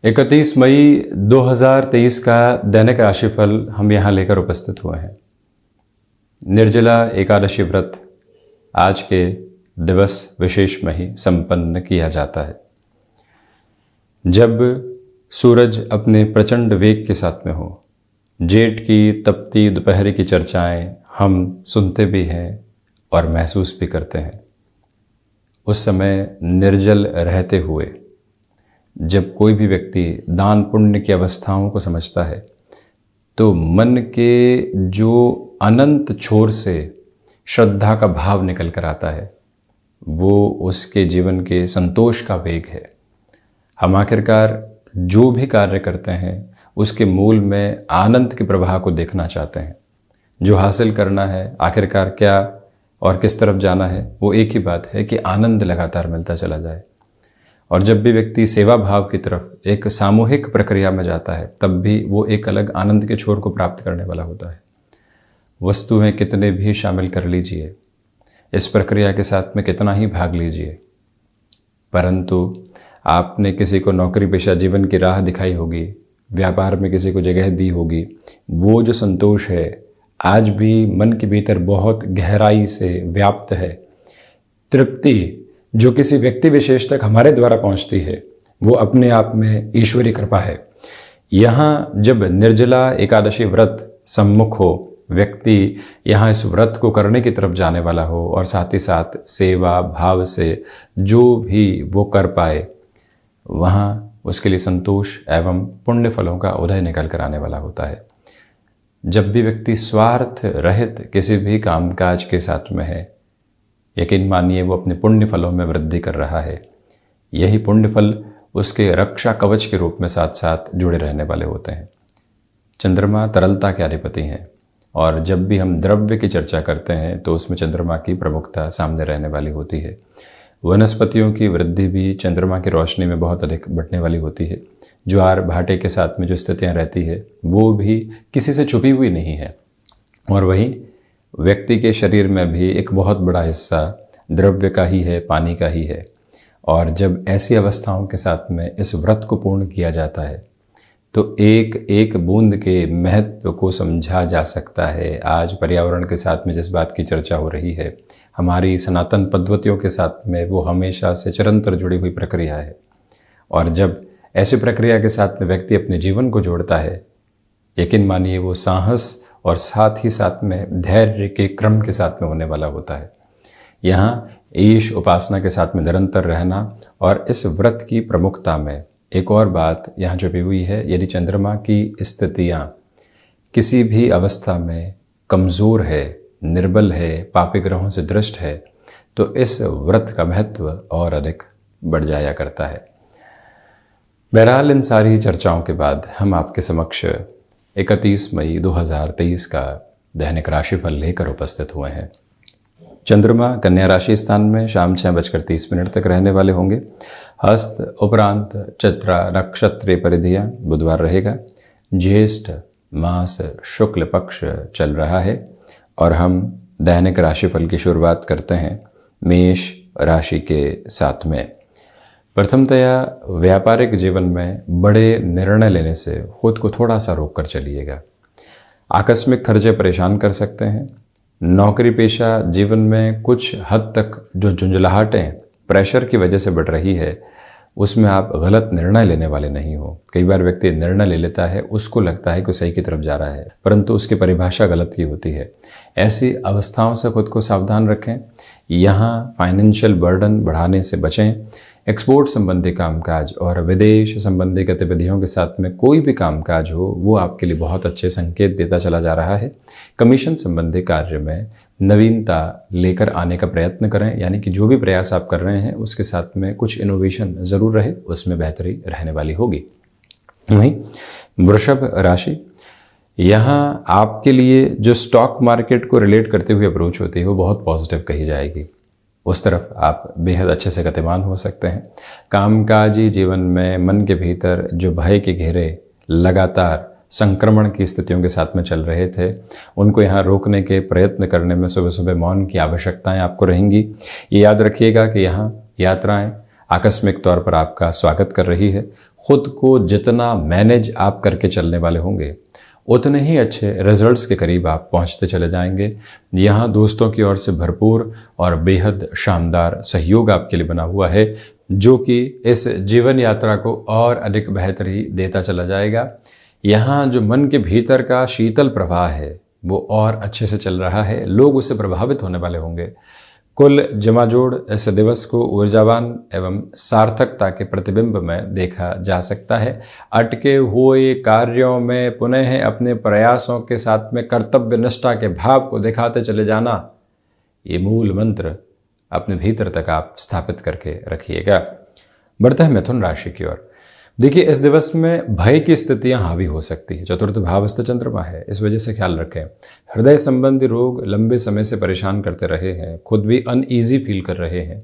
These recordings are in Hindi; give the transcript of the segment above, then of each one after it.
31 मई 2023 का दैनिक राशिफल हम यहाँ लेकर उपस्थित हुए हैं। निर्जला एकादशी व्रत आज के दिवस विशेष में ही संपन्न किया जाता है। जब सूरज अपने प्रचंड वेग के साथ में हो, जेठ की तपती दोपहर की चर्चाएं हम सुनते भी हैं और महसूस भी करते हैं। उस समय निर्जल रहते हुए जब कोई भी व्यक्ति दान पुण्य की अवस्थाओं को समझता है तो मन के जो अनंत छोर से श्रद्धा का भाव निकल कर आता है वो उसके जीवन के संतोष का वेग है। हम आखिरकार जो भी कार्य करते हैं उसके मूल में आनंद के प्रवाह को देखना चाहते हैं। जो हासिल करना है, आखिरकार क्या और किस तरफ जाना है, वो एक ही बात है कि आनंद लगातार मिलता चला जाए। और जब भी व्यक्ति सेवा भाव की तरफ एक सामूहिक प्रक्रिया में जाता है तब भी वो एक अलग आनंद के छोर को प्राप्त करने वाला होता है। वस्तुएं कितने भी शामिल कर लीजिए, इस प्रक्रिया के साथ में कितना ही भाग लीजिए, परंतु आपने किसी को नौकरी पेशा जीवन की राह दिखाई होगी, व्यापार में किसी को जगह दी होगी, वो जो संतोष है आज भी मन के भीतर बहुत गहराई से व्याप्त है। तृप्ति जो किसी व्यक्ति विशेष तक हमारे द्वारा पहुंचती है वो अपने आप में ईश्वरी कृपा है। यहाँ जब निर्जला एकादशी व्रत सम्मुख हो, व्यक्ति यहाँ इस व्रत को करने की तरफ जाने वाला हो और साथ ही साथ सेवा भाव से जो भी वो कर पाए, वहाँ उसके लिए संतोष एवं पुण्य फलों का उदय निकल कर आने वाला होता है। जब भी व्यक्ति स्वार्थ रहित किसी भी कामकाज के साथ में है, यकीन मानिए वो अपने पुण्य फलों में वृद्धि कर रहा है। यही पुण्य फल उसके रक्षा कवच के रूप में साथ साथ जुड़े रहने वाले होते हैं। चंद्रमा तरलता के अधिपति हैं और जब भी हम द्रव्य की चर्चा करते हैं तो उसमें चंद्रमा की प्रमुखता सामने रहने वाली होती है। वनस्पतियों की वृद्धि भी चंद्रमा की रोशनी में बहुत अधिक बढ़ने वाली होती है। ज्वार भाटे के साथ में जो स्थितियाँ रहती है वो भी किसी से छुपी हुई नहीं है। और वहीं व्यक्ति के शरीर में भी एक बहुत बड़ा हिस्सा द्रव्य का ही है, पानी का ही है। और जब ऐसी अवस्थाओं के साथ में इस व्रत को पूर्ण किया जाता है तो एक एक बूंद के महत्व को समझा जा सकता है। आज पर्यावरण के साथ में जिस बात की चर्चा हो रही है, हमारी सनातन पद्धतियों के साथ में वो हमेशा से चिरंतर जुड़ी हुई प्रक्रिया है। और जब ऐसी प्रक्रिया के साथ में व्यक्ति अपने जीवन को जोड़ता है, यकीन मानिए वो साहस और साथ ही साथ में धैर्य के क्रम के साथ में होने वाला होता है। यहाँ ईश उपासना के साथ में निरंतर रहना और इस व्रत की प्रमुखता में एक और बात यहाँ छुपी हुई है। यदि चंद्रमा की स्थितियाँ किसी भी अवस्था में कमज़ोर है, निर्बल है, पापी ग्रहों से दृष्ट है तो इस व्रत का महत्व और अधिक बढ़ जाया करता है। बहरहाल इन सारी चर्चाओं के बाद हम आपके समक्ष 31 मई 2023 का दैनिक राशिफल लेकर उपस्थित हुए हैं। चंद्रमा कन्या राशि स्थान में शाम 6:30 तक रहने वाले होंगे। हस्त उपरांत चित्रा नक्षत्रीय परिधियां बुधवार रहेगा। ज्येष्ठ मास शुक्ल पक्ष चल रहा है और हम दैनिक राशिफल की शुरुआत करते हैं मेष राशि के साथ में। प्रथमतया व्यापारिक जीवन में बड़े निर्णय लेने से खुद को थोड़ा सा रोक कर चलिएगा। आकस्मिक खर्चे परेशान कर सकते हैं। नौकरी पेशा जीवन में कुछ हद तक जो झुंझलाहटें प्रेशर की वजह से बढ़ रही है उसमें आप गलत निर्णय लेने वाले नहीं हो। कई बार व्यक्ति निर्णय ले लेता है, उसको लगता है कि सही की तरफ जा रहा है, परंतु उसकी परिभाषा गलत ही होती है। ऐसी अवस्थाओं से खुद को सावधान रखें। यहाँ फाइनेंशियल बर्डन बढ़ाने से बचें। एक्सपोर्ट संबंधी कामकाज और विदेश संबंधी गतिविधियों के साथ में कोई भी कामकाज हो वो आपके लिए बहुत अच्छे संकेत देता चला जा रहा है। कमीशन संबंधी कार्य में नवीनता लेकर आने का प्रयत्न करें, यानी कि जो भी प्रयास आप कर रहे हैं उसके साथ में कुछ इनोवेशन ज़रूर रहे, उसमें बेहतरी रहने वाली होगी। वहीं वृषभ राशि, यहाँ आपके लिए जो स्टॉक मार्केट को रिलेट करते हुए अप्रोच होती है वो बहुत पॉजिटिव कही जाएगी। उस तरफ आप बेहद अच्छे से गतिमान हो सकते हैं। कामकाजी जीवन में मन के भीतर जो भय के घेरे लगातार संक्रमण की स्थितियों के साथ में चल रहे थे, उनको यहाँ रोकने के प्रयत्न करने में सुबह सुबह मौन की आवश्यकताएं आपको रहेंगी। ये याद रखिएगा कि यहाँ यात्राएं आकस्मिक तौर पर आपका स्वागत कर रही है। खुद को जितना मैनेज आप करके चलने वाले होंगे उतने ही अच्छे रिजल्ट्स के करीब आप पहुंचते चले जाएंगे। यहाँ दोस्तों की ओर से भरपूर और बेहद शानदार सहयोग आपके लिए बना हुआ है, जो कि इस जीवन यात्रा को और अधिक बेहतरी देता चला जाएगा। यहाँ जो मन के भीतर का शीतल प्रवाह है वो और अच्छे से चल रहा है, लोग उससे प्रभावित होने वाले होंगे। कुल जमाजोड़ इस दिवस को ऊर्जावान एवं सार्थकता के प्रतिबिंब में देखा जा सकता है। अटके हुए कार्यों में पुनः अपने प्रयासों के साथ में कर्तव्य निष्ठा के भाव को दिखाते चले जाना, ये मूल मंत्र अपने भीतर तक आप स्थापित करके रखिएगा। बढ़ते हैं मिथुन राशि की ओर। देखिए, इस दिवस में भय की स्थितियां हावी हो सकती है। चतुर्थ भावस्थ चंद्रमा है, इस वजह से ख्याल रखें। हृदय संबंधी रोग लंबे समय से परेशान करते रहे हैं, खुद भी अनईजी फील कर रहे हैं,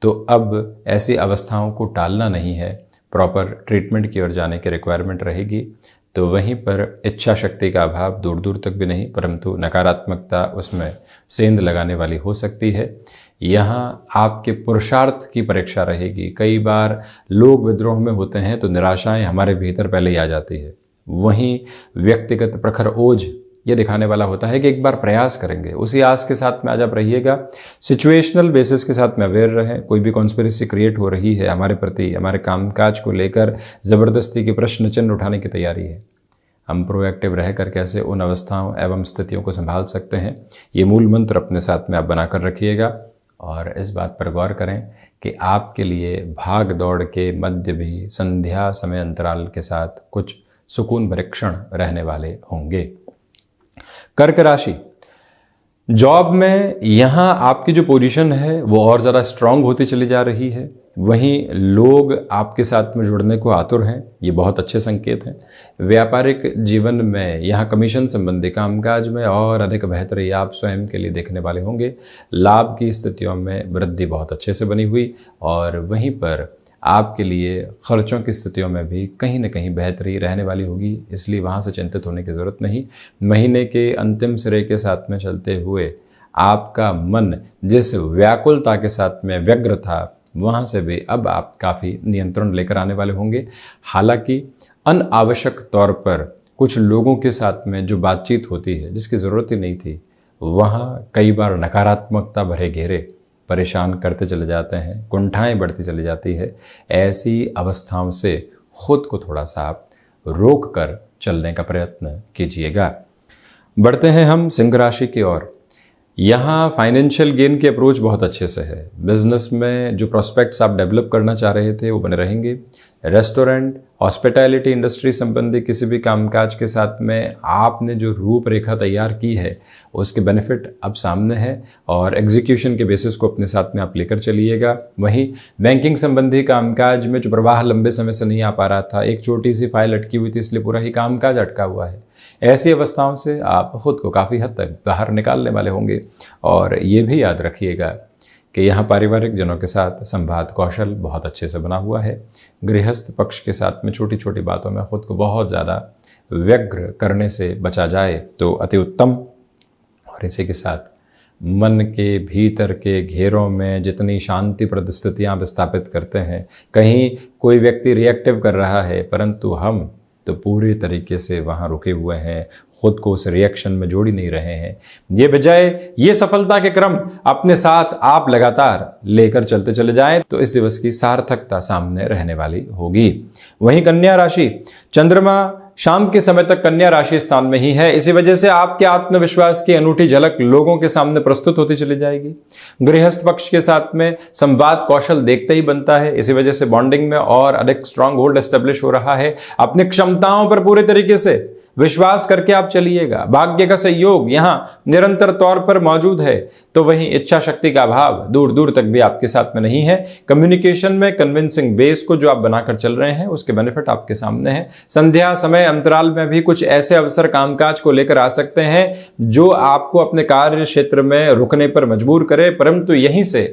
तो अब ऐसी अवस्थाओं को टालना नहीं है, प्रॉपर ट्रीटमेंट की ओर जाने की रिक्वायरमेंट रहेगी। तो वहीं पर इच्छा शक्ति का अभाव दूर दूर तक भी नहीं, परंतु नकारात्मकता उसमें सेंध लगाने वाली हो सकती है। यहाँ आपके पुरुषार्थ की परीक्षा रहेगी। कई बार लोग विद्रोह में होते हैं तो निराशाएं हमारे भीतर पहले ही आ जाती है। वहीं व्यक्तिगत प्रखर ओज ये दिखाने वाला होता है कि एक बार प्रयास करेंगे, उसी आस के साथ में आज आप रहिएगा। सिचुएशनल बेसिस के साथ में अवेयर रहें। कोई भी कॉन्स्पिरेसी क्रिएट हो रही है हमारे प्रति, हमारे कामकाज को लेकर ज़बरदस्ती की प्रश्न चिन्ह उठाने की तैयारी है। हम प्रोएक्टिव रहकर कैसे उन अवस्थाओं एवं स्थितियों को संभाल सकते हैं, ये मूल मंत्र अपने साथ में आप बनाकर रखिएगा। और इस बात पर गौर करें कि आपके लिए भाग दौड़ के मध्य भी संध्या समय अंतराल के साथ कुछ सुकून भरे क्षण रहने वाले होंगे। कर्क राशि, जॉब में यहाँ आपकी जो पोजीशन है वो और ज़्यादा स्ट्रांग होती चली जा रही है। वहीं लोग आपके साथ में जुड़ने को आतुर हैं, ये बहुत अच्छे संकेत हैं। व्यापारिक जीवन में यहाँ कमीशन संबंधी कामकाज में और अधिक बेहतरी आप स्वयं के लिए देखने वाले होंगे। लाभ की स्थितियों में वृद्धि बहुत अच्छे से बनी हुई, और वहीं पर आपके लिए खर्चों की स्थितियों में भी कहीं ना कहीं बेहतरी रहने वाली होगी, इसलिए वहाँ से चिंतित होने की ज़रूरत नहीं। महीने के अंतिम सिरे के साथ में चलते हुए आपका मन जिस व्याकुलता के साथ में व्यग्र था, वहाँ से भी अब आप काफ़ी नियंत्रण लेकर आने वाले होंगे। हालांकि अनावश्यक तौर पर कुछ लोगों के साथ में जो बातचीत होती है जिसकी ज़रूरत ही नहीं थी, वहाँ कई बार नकारात्मकता भरे घेरे परेशान करते चले जाते हैं, कुंठाएं बढ़ती चली जाती है। ऐसी अवस्थाओं से खुद को थोड़ा सा आप रोक कर चलने का प्रयत्न कीजिएगा। बढ़ते हैं हम सिंह राशि की ओर। यहाँ फाइनेंशियल गेन की अप्रोच बहुत अच्छे से है। बिजनेस में जो प्रोस्पेक्ट्स आप डेवलप करना चाह रहे थे वो बने रहेंगे। रेस्टोरेंट, हॉस्पिटैलिटी इंडस्ट्री संबंधी किसी भी कामकाज के साथ में आपने जो रूपरेखा तैयार की है उसके बेनिफिट अब सामने है, और एग्जीक्यूशन के बेसिस को अपने साथ में आप लेकर चलिएगा। वहीं बैंकिंग संबंधी कामकाज में जो प्रवाह लंबे समय से नहीं आ पा रहा था, एक छोटी सी फाइल अटकी हुई थी, इसलिए पूरा ही कामकाज अटका हुआ है। ऐसी अवस्थाओं से आप खुद को काफ़ी हद तक बाहर निकालने वाले होंगे। और ये भी याद रखिएगा कि यहाँ पारिवारिक जनों के साथ संवाद कौशल बहुत अच्छे से बना हुआ है। गृहस्थ पक्ष के साथ में छोटी छोटी बातों में खुद को बहुत ज़्यादा व्यग्र करने से बचा जाए तो अति उत्तम। और इसी के साथ मन के भीतर के घेरों में जितनी शांतिप्रद स्थितियाँ आप स्थापित करते हैं, कहीं कोई व्यक्ति रिएक्टिव कर रहा है परंतु हम तो पूरे तरीके से वहाँ रुके हुए हैं, खुद को उस रिएक्शन में जोड़ ही नहीं रहे हैं। ये विजय, ये सफलता के क्रम अपने साथ आप लगातार लेकर चलते चले जाएं तो इस दिवस की सार्थकता सामने रहने वाली होगी। वहीं कन्या राशि, चंद्रमा शाम के समय तक कन्या राशि स्थान में ही है, इसी वजह से आपके आत्मविश्वास की अनूठी झलक लोगों के सामने प्रस्तुत होती चली जाएगी। गृहस्थ पक्ष के साथ में संवाद कौशल देखते ही बनता है, इसी वजह से बॉन्डिंग में और अधिक स्ट्रांग होल्ड एस्टेब्लिश हो रहा है। अपनी क्षमताओं पर पूरे तरीके से विश्वास करके आप चलिएगा। भाग्य का सहयोग यहाँ निरंतर तौर पर मौजूद है, तो वहीं इच्छा शक्ति का अभाव दूर दूर तक भी आपके साथ में नहीं है। कम्युनिकेशन में कन्विंसिंग बेस को जो आप बनाकर चल रहे हैं उसके बेनिफिट आपके सामने हैं। संध्या समय अंतराल में भी कुछ ऐसे अवसर कामकाज को लेकर आ सकते हैं जो आपको अपने कार्य क्षेत्र में रुकने पर मजबूर करे, परंतु यहीं से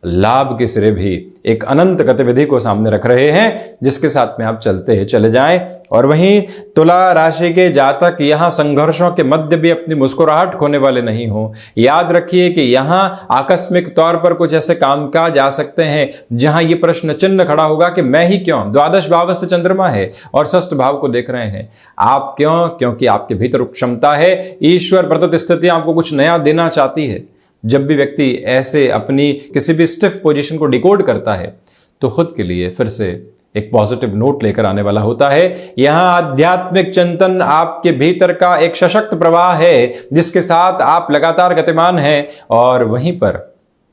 लाभ के सिरे भी एक अनंत गतिविधि को सामने रख रहे हैं, जिसके साथ में आप चलते चले जाएं। और वहीं तुला राशि के जातक यहां संघर्षों के मध्य भी अपनी मुस्कुराहट खोने वाले नहीं हो। याद रखिए कि यहां आकस्मिक तौर पर कुछ ऐसे कामकाज आ सकते हैं जहां ये प्रश्न चिन्ह खड़ा होगा कि मैं ही क्यों। द्वादश भावस्थ चंद्रमा है और षष्ठ भाव को देख रहे हैं आप क्यों, क्योंकि आपके भीतर क्षमता है। ईश्वर प्रदत्त स्थिति आपको कुछ नया देना चाहती है। जब भी व्यक्ति ऐसे अपनी किसी भी स्टिफ पोजीशन को डिकोड करता है तो खुद के लिए फिर से एक पॉजिटिव नोट लेकर आने वाला होता है। यहां आध्यात्मिक चिंतन आपके भीतर का एक सशक्त प्रवाह है, जिसके साथ आप लगातार गतिमान हैं। और वहीं पर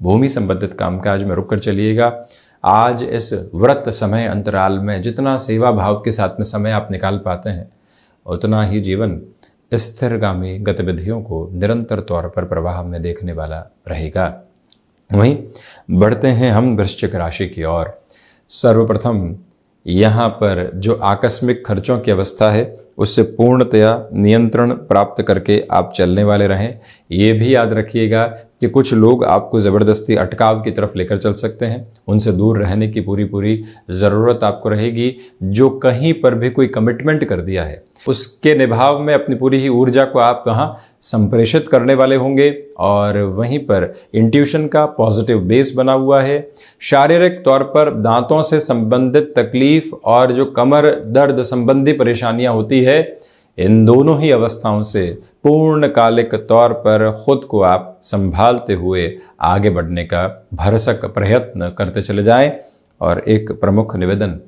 भूमि संबंधित कामकाज में रुक कर चलिएगा। आज इस व्रत समय अंतराल में जितना सेवा भाव के साथ में समय आप निकाल पाते हैं, उतना ही जीवन स्थिरगामी गतिविधियों को निरंतर तौर पर प्रवाह में देखने वाला रहेगा। वहीं बढ़ते हैं हम वृश्चिक राशि की ओर। सर्वप्रथम यहाँ पर जो आकस्मिक खर्चों की अवस्था है उससे पूर्णतया नियंत्रण प्राप्त करके आप चलने वाले रहें। ये भी याद रखिएगा कि कुछ लोग आपको ज़बरदस्ती अटकाव की तरफ लेकर चल सकते हैं। उनसे दूर रहने की पूरी ज़रूरत आपको रहेगी। जो कहीं पर भी कोई कमिटमेंट कर दिया है उसके निभाव में अपनी पूरी ही ऊर्जा को आप वहाँ संप्रेषित करने वाले होंगे। और वहीं पर इंट्यूशन का पॉजिटिव बेस बना हुआ है। शारीरिक तौर पर दांतों से संबंधित तकलीफ और जो कमर दर्द संबंधी परेशानियां होती है, इन दोनों ही अवस्थाओं से पूर्णकालिक तौर पर खुद को आप संभालते हुए आगे बढ़ने का भरसक प्रयत्न करते चले जाएं। और एक प्रमुख निवेदन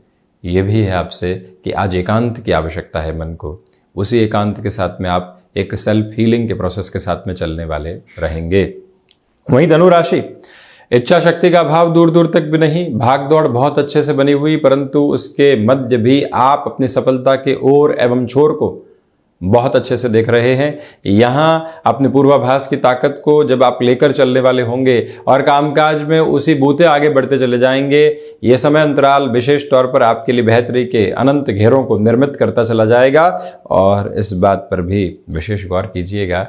ये भी है आपसे कि आज एकांत की आवश्यकता है मन को। उसी एकांत के साथ में आप एक सेल्फ हीलिंग के प्रोसेस के साथ में चलने वाले रहेंगे। वहीं धनु राशि, इच्छा शक्ति का अभाव दूर दूर तक भी नहीं, भाग दौड़ बहुत अच्छे से बनी हुई, परंतु उसके मध्य भी आप अपनी सफलता के ओर एवं छोर को बहुत अच्छे से देख रहे हैं। यहाँ अपने पूर्वाभास की ताकत को जब आप लेकर चलने वाले होंगे और कामकाज में उसी बूते आगे बढ़ते चले जाएंगे, ये समय अंतराल विशेष तौर पर आपके लिए बेहतरी के अनंत घेरों को निर्मित करता चला जाएगा। और इस बात पर भी विशेष गौर कीजिएगा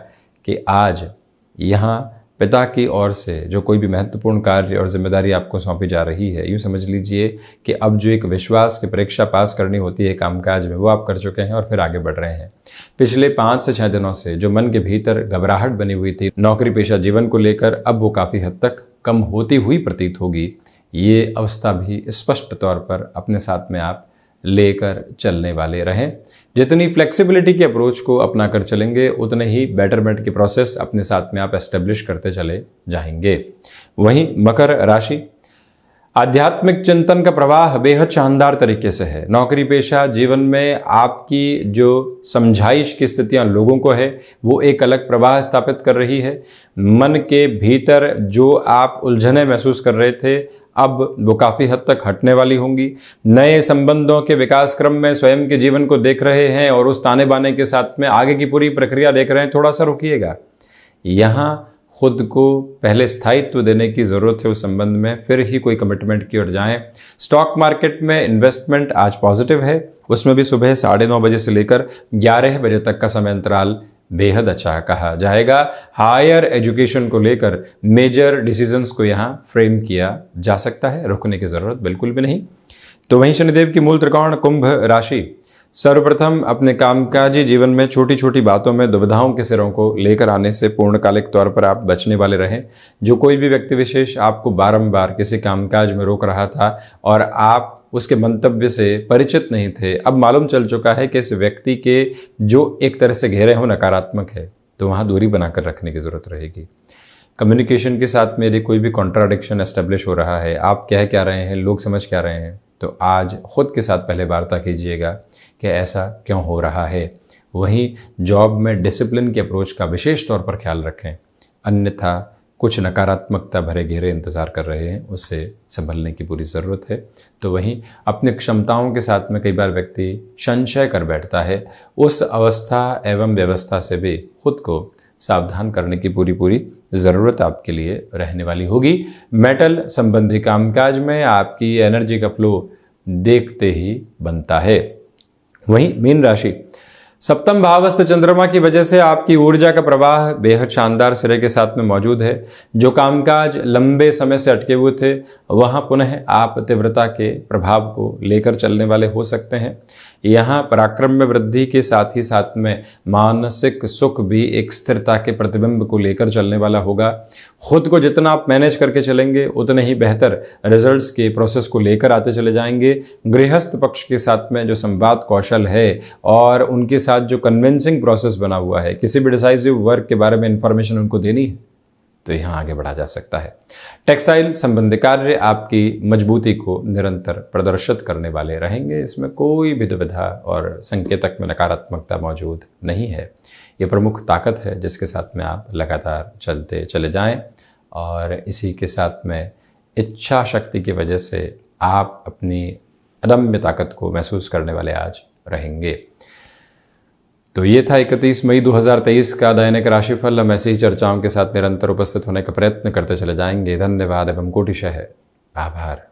कि आज यहाँ पिता की ओर से जो कोई भी महत्वपूर्ण कार्य और जिम्मेदारी आपको सौंपी जा रही है, यूँ समझ लीजिए कि अब जो एक विश्वास की परीक्षा पास करनी होती है कामकाज में, वो आप कर चुके हैं और फिर आगे बढ़ रहे हैं। पिछले 5 से 6 दिनों से जो मन के भीतर घबराहट बनी हुई थी नौकरी पेशा जीवन को लेकर, अब वो काफ़ी हद तक कम होती हुई प्रतीत होगी। ये अवस्था भी स्पष्ट तौर पर अपने साथ में आप लेकर चलने वाले रहें। जितनी फ्लेक्सिबिलिटी की अप्रोच को अपना कर चलेंगे, उतने ही बेटरमेंट की प्रोसेस अपने साथ में आप एस्टेब्लिश करते चले जाएंगे। वहीं मकर राशि, आध्यात्मिक चिंतन का प्रवाह बेहद शानदार तरीके से है। नौकरी पेशा जीवन में आपकी जो समझाइश की स्थितियां लोगों को है, वो एक अलग प्रवाह स्थापित कर रही है। मन के भीतर जो आप उलझने महसूस कर रहे थे, अब वो काफ़ी हद तक हटने वाली होंगी। नए संबंधों के विकास क्रम में स्वयं के जीवन को देख रहे हैं और उस ताने बाने के साथ में आगे की पूरी प्रक्रिया देख रहे हैं, थोड़ा सा रुकिएगा। यहाँ खुद को पहले स्थायित्व देने की ज़रूरत है उस संबंध में, फिर ही कोई कमिटमेंट की ओर जाएं। स्टॉक मार्केट में इन्वेस्टमेंट आज पॉजिटिव है, उसमें भी सुबह 9:30 बजे से लेकर 11 बजे तक का समय अंतराल बेहद अच्छा कहा जाएगा। हायर एजुकेशन को लेकर मेजर डिसीजंस को यहाँ फ्रेम किया जा सकता है, रुकने की ज़रूरत बिल्कुल भी नहीं। तो वहीं शनिदेव की मूल त्रिकोण कुंभ राशि, सर्वप्रथम अपने कामकाजी जीवन में छोटी छोटी बातों में दुविधाओं के सिरों को लेकर आने से पूर्णकालिक तौर पर आप बचने वाले रहें। जो कोई भी व्यक्ति विशेष आपको बारंबार किसी कामकाज में रोक रहा था और आप उसके मंतव्य से परिचित नहीं थे, अब मालूम चल चुका है कि इस व्यक्ति के जो एक तरह से घेरे हो नकारात्मक है, तो वहाँ दूरी बनाकर रखने की ज़रूरत रहेगी। कम्युनिकेशन के साथ मेरी कोई भी कॉन्ट्राडिक्शन एस्टेब्लिश हो रहा है, आप कह क्या रहे हैं, लोग समझ क्या रहे हैं, तो आज खुद के साथ पहले वार्ता कीजिएगा कि ऐसा क्यों हो रहा है। वहीं जॉब में डिसिप्लिन की अप्रोच का विशेष तौर पर ख्याल रखें, अन्यथा कुछ नकारात्मकता भरे घेरे इंतज़ार कर रहे हैं, उससे संभलने की पूरी ज़रूरत है। तो वहीं अपनी क्षमताओं के साथ में कई बार व्यक्ति संशय कर बैठता है, उस अवस्था एवं व्यवस्था से भी खुद को सावधान करने की पूरी ज़रूरत आपके लिए रहने वाली होगी। मेटल संबंधी कामकाज में आपकी एनर्जी का फ्लो देखते ही बनता है। वहीं मीन राशि, सप्तम भावस्थ चंद्रमा की वजह से आपकी ऊर्जा का प्रवाह बेहद शानदार सिरे के साथ में मौजूद है। जो कामकाज लंबे समय से अटके हुए थे वहां पुनः आप तीव्रता के प्रभाव को लेकर चलने वाले हो सकते हैं। यहाँ पराक्रम में वृद्धि के साथ ही साथ में मानसिक सुख भी एक स्थिरता के प्रतिबिंब को लेकर चलने वाला होगा। खुद को जितना आप मैनेज करके चलेंगे उतने ही बेहतर रिजल्ट्स के प्रोसेस को लेकर आते चले जाएंगे। गृहस्थ पक्ष के साथ में जो संवाद कौशल है और उनके साथ जो कन्विंसिंग प्रोसेस बना हुआ है, किसी भी डिसाइसिव वर्क के बारे में इंफॉर्मेशन उनको देनी है तो यहाँ आगे बढ़ा जा सकता है। टेक्सटाइल संबंधी कार्य आपकी मजबूती को निरंतर प्रदर्शित करने वाले रहेंगे। इसमें कोई भी दुविधा और संकेतक में नकारात्मकता मौजूद नहीं है। ये प्रमुख ताकत है जिसके साथ में आप लगातार चलते चले जाएं और इसी के साथ में इच्छा शक्ति की वजह से आप अपनी अदम्य ताकत को महसूस करने वाले आज रहेंगे। तो ये था 31 मई 2023 का दैनिक राशिफल। हम ऐसी ही चर्चाओं के साथ निरंतर उपस्थित होने का प्रयत्न करते चले जाएंगे। धन्यवाद एवं कोटिशः आभार।